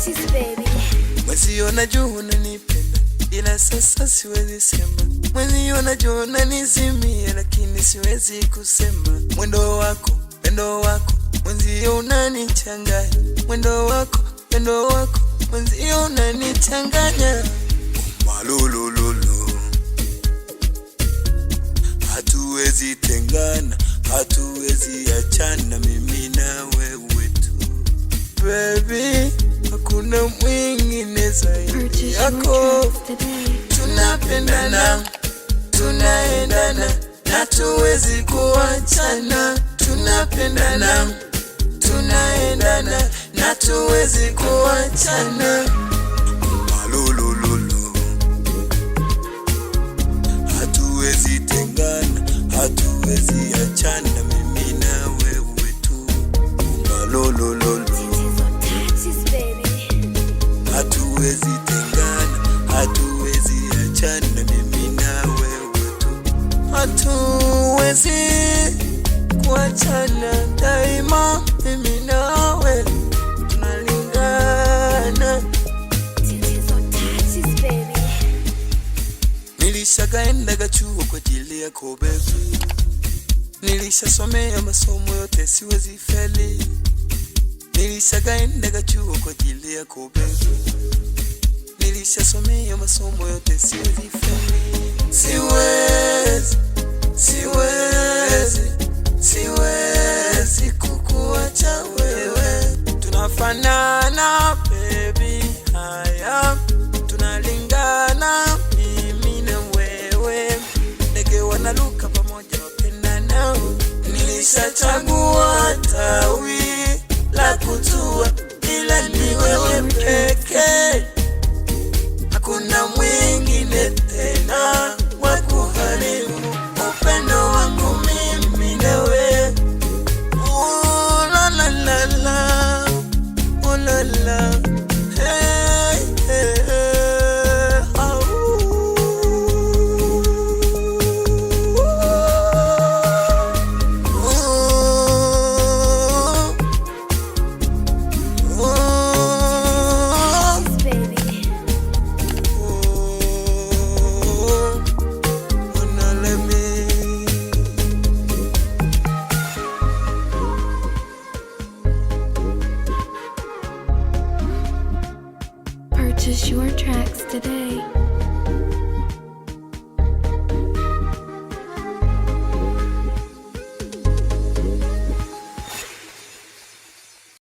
touches, baby. Mwenzio najua unanipenda, ila sasa siwezi sema. Mwenzio najua unanizimia, lakini siwezi kusema. Mwendo wako, pendo wako, mwenzio unanichanganya. Mwendo wako, pendo wako, mwenzio unanichanganya. Malulululu, hatuwezi tengana, hatuwezi achana, mimi na wewe tu. Baby, hakuna mwingine zaidi yako. Tunapendana, tunaendana, na tuwezi kuachana. Tunapendana, tunaendana, na tuwezi kuachana. Malulululu, hatuwezi tengana, hatuwezi achana, mimi na wewe tu. Malulululu, hatuwezi tengana, hatuwezi achana, mimi na wewe tu. Hatuwezi kuachana daima, mimi nawe tunalingana. Nilishakaendaga chuo kwa ajili yako baby. Nilishasomea masomo yote siwezi feli. Nilishakaendaga chuo kwa ajili yako baby. Nilishasomea masomo yote siwezi feli. Siwezi, siwezi, siwezi kukuacha wewe. Tunafanana baby, haya tunalingana, mimi na wewe. Ndege wanaruka pamoja wapendana. Nilishachagua tawi la kutua, ila ni wewe pekee. Hakuna mwingine tena wa kuharibu upendo wangu mimi na wewe. Oh la la la la, oh la la, hey hey hey, oh. Purchase your tracks today.